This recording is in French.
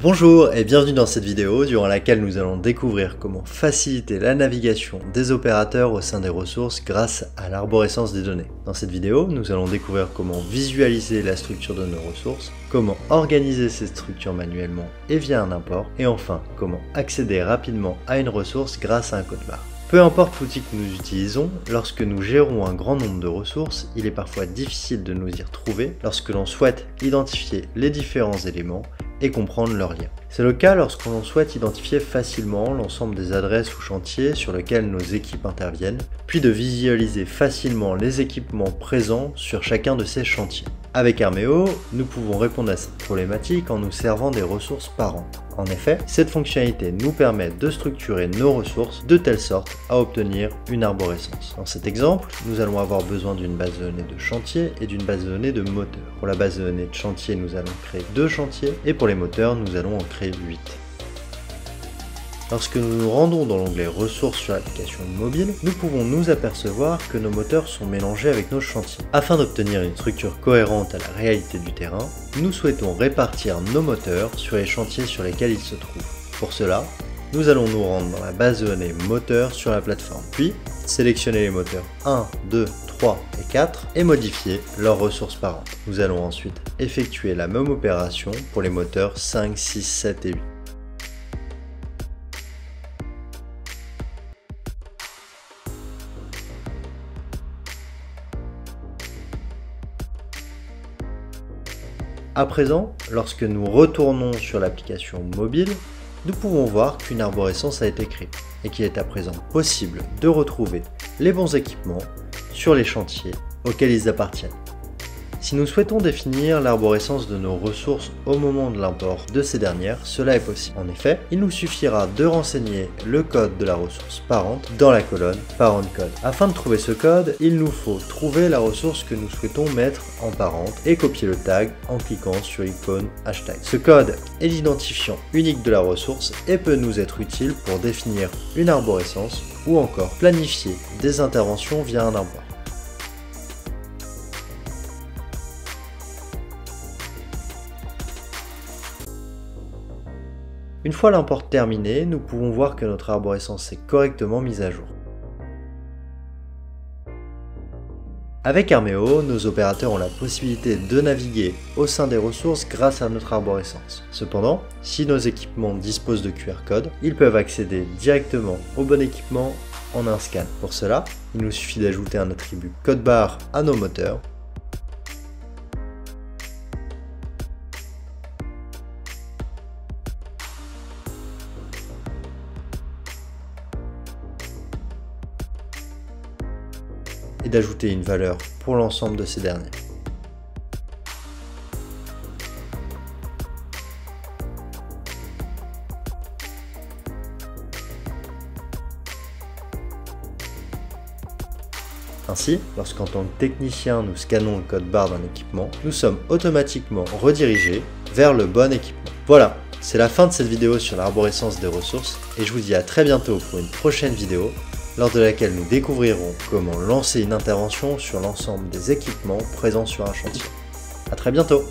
Bonjour et bienvenue dans cette vidéo durant laquelle nous allons découvrir comment faciliter la navigation des opérateurs au sein des ressources grâce à l'arborescence des données. Dans cette vidéo, nous allons découvrir comment visualiser la structure de nos ressources, comment organiser ces structures manuellement et via un import, et enfin comment accéder rapidement à une ressource grâce à un code barre. Peu importe l'outil que nous utilisons, lorsque nous gérons un grand nombre de ressources, il est parfois difficile de nous y retrouver lorsque l'on souhaite identifier les différents éléments et comprendre leurs liens. C'est le cas lorsque l'on souhaite identifier facilement l'ensemble des adresses ou chantiers sur lesquels nos équipes interviennent, puis de visualiser facilement les équipements présents sur chacun de ces chantiers. Avec Armeo, nous pouvons répondre à cette problématique en nous servant des ressources parentes. En effet, cette fonctionnalité nous permet de structurer nos ressources de telle sorte à obtenir une arborescence. Dans cet exemple, nous allons avoir besoin d'une base de données de chantier et d'une base de données de moteur. Pour la base de données de chantier, nous allons créer 2 chantiers et pour les moteurs, nous allons en créer 8. Lorsque nous nous rendons dans l'onglet ressources sur l'application mobile, nous pouvons nous apercevoir que nos moteurs sont mélangés avec nos chantiers. Afin d'obtenir une structure cohérente à la réalité du terrain, nous souhaitons répartir nos moteurs sur les chantiers sur lesquels ils se trouvent. Pour cela, nous allons nous rendre dans la base de données moteurs sur la plateforme, puis sélectionner les moteurs 1, 2, 3 et 4 et modifier leurs ressources parentes. Nous allons ensuite effectuer la même opération pour les moteurs 5, 6, 7 et 8. À présent, lorsque nous retournons sur l'application mobile, nous pouvons voir qu'une arborescence a été créée et qu'il est à présent possible de retrouver les bons équipements sur les chantiers auxquels ils appartiennent. Si nous souhaitons définir l'arborescence de nos ressources au moment de l'import de ces dernières, cela est possible. En effet, il nous suffira de renseigner le code de la ressource parente dans la colonne Parent Code. Afin de trouver ce code, il nous faut trouver la ressource que nous souhaitons mettre en parente et copier le tag en cliquant sur l'icône hashtag. Ce code est l'identifiant unique de la ressource et peut nous être utile pour définir une arborescence ou encore planifier des interventions via un import. Une fois l'import terminé, nous pouvons voir que notre arborescence est correctement mise à jour. Avec Armeo, nos opérateurs ont la possibilité de naviguer au sein des ressources grâce à notre arborescence. Cependant, si nos équipements disposent de QR code, ils peuvent accéder directement au bon équipement en un scan. Pour cela, il nous suffit d'ajouter un attribut code barre à nos moteurs. Et d'ajouter une valeur pour l'ensemble de ces derniers. Ainsi, lorsqu'en tant que technicien nous scannons le code barre d'un équipement, nous sommes automatiquement redirigés vers le bon équipement. Voilà, c'est la fin de cette vidéo sur l'arborescence des ressources et je vous dis à très bientôt pour une prochaine vidéo lors de laquelle nous découvrirons comment lancer une intervention sur l'ensemble des équipements présents sur un chantier. A très bientôt!